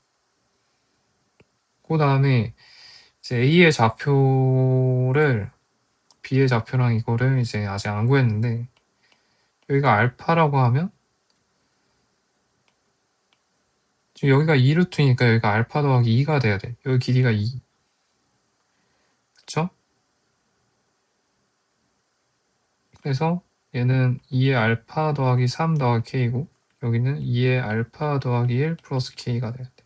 그 다음에 이제 A의 좌표를 B의 좌표랑 이거를 이제 아직 안 구했는데 여기가 알파라고 하면 지금 여기가 2루트니까 여기가 알파 더하기 2가 돼야 돼. 여기 길이가 2. 그쵸? 그래서 얘는 2의 알파 더하기 3 더하기 k고 여기는 2의 알파 더하기 1 플러스 k가 돼야 돼.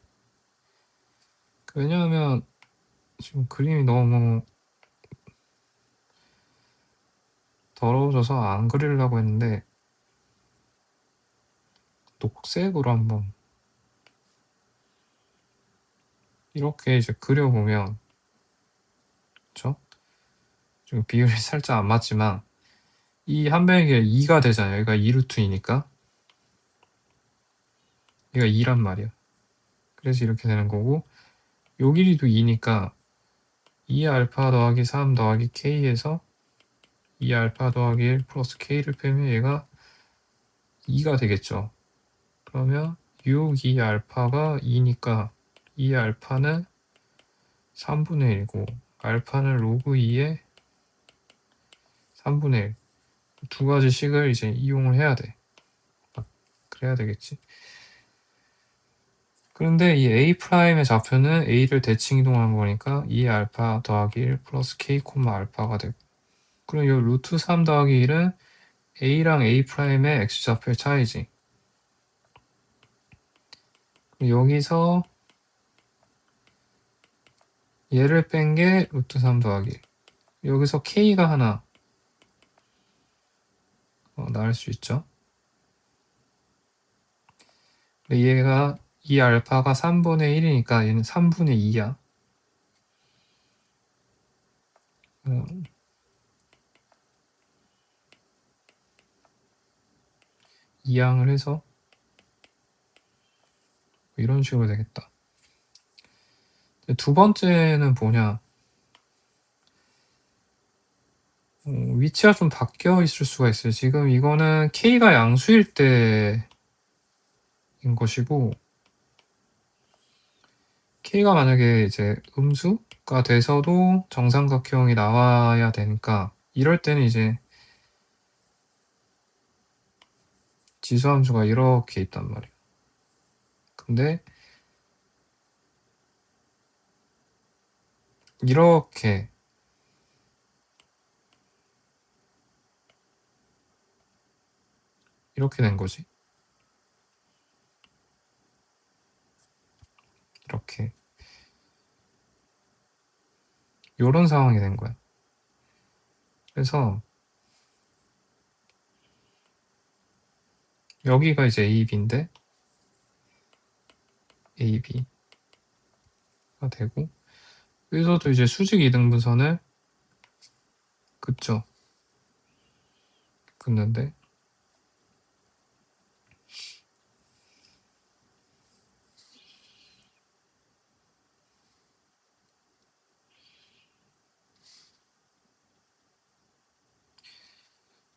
왜냐하면 지금 그림이 너무 더러워져서 안 그리려고 했는데 녹색으로 한번 이렇게 이제 그려보면 그쵸? 지금 비율이 살짝 안 맞지만 이 한 변의 길이 2가 되잖아요. 여기가 2루트이니까 얘가 2란 말이야. 그래서 이렇게 되는 거고 요 길이도 2니까 2알파 더하기 3 더하기 k에서 2알파 더하기 1 플러스 k를 빼면 얘가 2가 되겠죠. 그러면 6, 2알파가 2니까 이 알파는 3분의 1이고 알파는 로그 2의 3분의 1. 두 가지 식을 이제 이용을 해야 돼. 그래야 되겠지. 그런데 이 A'의 좌표는 A를 대칭 이동한 거니까 2 알파 더하기 1 플러스 K, 알파가 되고, 그럼 이 루트 3 더하기 1은 A랑 A'의 X좌표의 차이지. 여기서 얘를 뺀 게 루트 3 더하기 1. 여기서 K가 하나 나올 수 있죠. 근데 얘가 이 알파가 3분의 1이니까 얘는 3분의 2야. 이항을 해서 이런 식으로 되겠다. 두 번째는 뭐냐, 위치가 좀 바뀌어 있을 수가 있어요. 지금 이거는 K가 양수일 때인 것이고, K가 만약에 이제 음수가 돼서도 정삼각형이 나와야 되니까, 이럴 때는 이제 지수함수가 이렇게 있단 말이에요. 근데 이렇게 된 거지. 이렇게 요런 상황이 된 거야. 그래서 여기가 이제 AB인데 AB가 되고, 여기서도 이제 수직 이등분선을 긋죠. 긋는데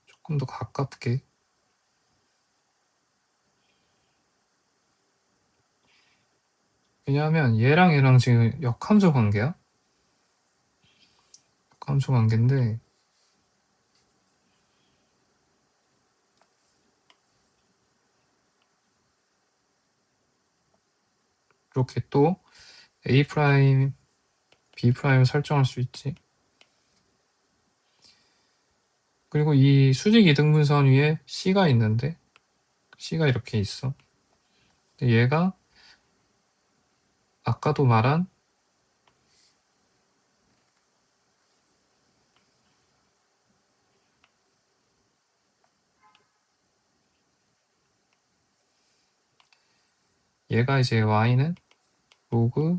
조금 더 가깝게, 왜냐하면 얘랑 지금 역함수 관계야. 역함수 관계인데 이렇게 또 A 프라임, B 프라임을 설정할 수 있지. 그리고 이 수직 이등분선 위에 C가 있는데 C가 이렇게 있어. 근데 얘가 아까도 말한 얘가 이제 Y는 로그,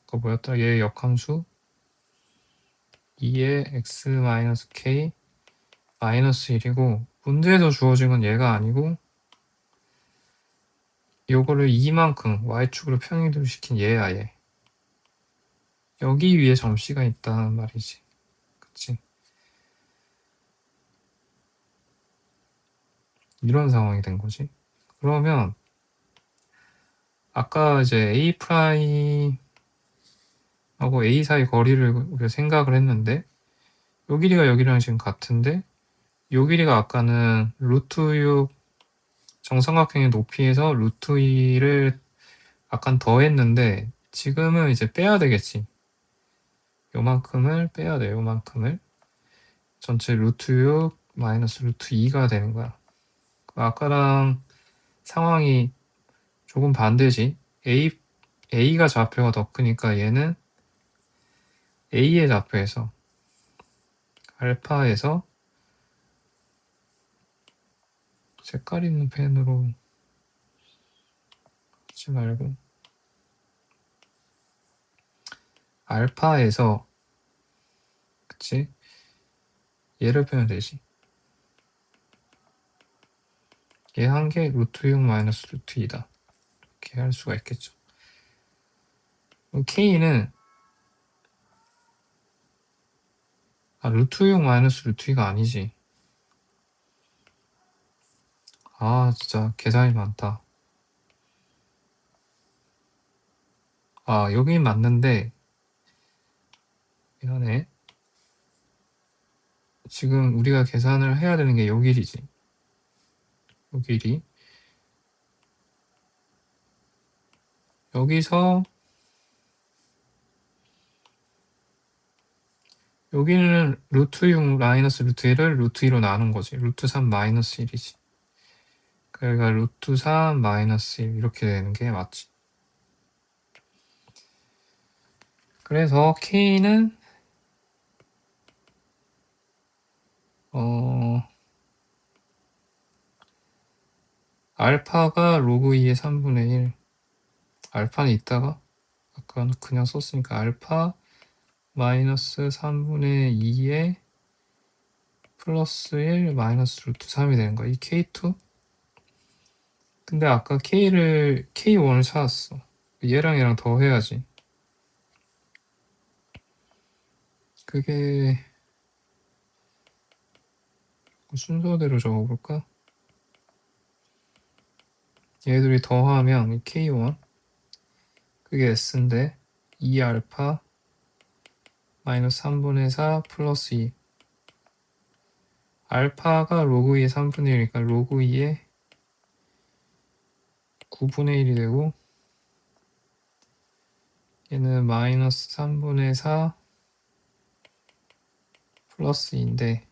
아까 뭐였다, 얘 역함수 2의 X-K 마이너스 1이고, 문제에서 주어진 건 얘가 아니고 요거를 2만큼 Y축으로 평행이동 시킨 얘야, 얘. 여기 위에 점C가 있단 말이지. 그치? 이런 상황이 된 거지. 그러면 아까 이제 A 프라임하고 A 사이 거리를 우리가 생각을 했는데, 요 길이가 여기랑 지금 같은데, 요 길이가 아까는 루트 6 정삼각형의 높이에서 루트 2를 약간 더했는데, 지금은 이제 빼야 되겠지. 요만큼을 빼야 돼. 요만큼을 전체 루트 6 마이너스 루트 2가 되는 거야. 아까랑 상황이 조금 반대지. A가 좌표가 더 크니까 얘는 A의 좌표에서 알파에서, 색깔 있는 펜으로 하지 말고 알파에서, 그치? 얘를 빼면 되지. 얘 한 개 루트 6 마이너스 루트 2다. 이렇게 할 수가 있겠죠. K는 루트 6 마이너스 루트 2가 아니지. 진짜 계산이 많다. 여긴 맞는데 미안해. 지금 우리가 계산을 해야 되는 게 요 길이지. 요 길이. 여기서 여기는 루트 6 마이너스 루트 1을 루트 2로 나눈 거지. 루트 3 마이너스 1이지. 그러니까 루트 3 마이너스 1 이렇게 되는 게 맞지. 그래서 K는 알파가 로그 2의 3분의 1. 알파는 이따가 아까 그냥 썼으니까 알파 마이너스 3분의 2에 플러스 1 마이너스 루트 3이 되는 거야. 이 K2? 근데 아까 K1을 찾았어. 얘랑 얘랑 더 해야지. 그게 순서대로 적어볼까? 얘들이 더하면 이 K1 그게 S인데 2알파 마이너스 3분의 4 플러스 2 알파가 로그 2의 3분의 1이니까 로그 2의 9분의 1이 되고 얘는 마이너스 3분의 4 플러스 2인데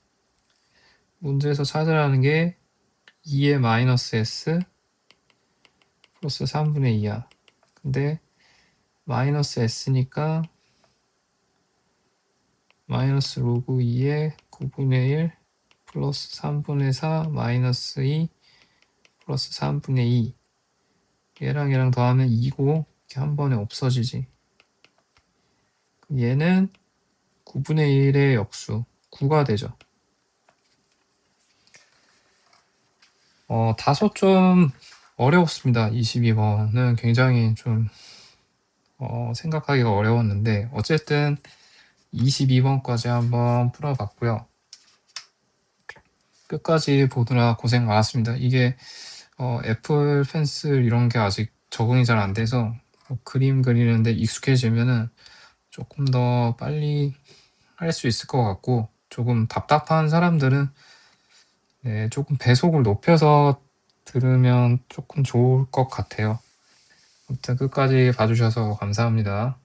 문제에서 찾으라는 게 2의 마이너스 S 플러스 3분의 2야. 근데 마이너스 S니까 마이너스 로그 2의 9분의 1 플러스 3분의 4 마이너스 2 플러스 3분의 2 얘랑 얘랑 더하면 2고 이렇게 한 번에 없어지지. 얘는 9분의 1의 역수 9가 되죠. 다소 좀 어려웠습니다. 22번은 굉장히 좀 생각하기가 어려웠는데 어쨌든 22번까지 한번 풀어봤고요. 끝까지 보느라 고생 많았습니다. 이게 애플 펜슬 이런 게 아직 적응이 잘 안 돼서 그림 그리는데 익숙해지면은 조금 더 빨리 할 수 있을 것 같고 조금 답답한 사람들은 네, 조금 배속을 높여서 들으면 조금 좋을 것 같아요. 아무튼 끝까지 봐주셔서 감사합니다.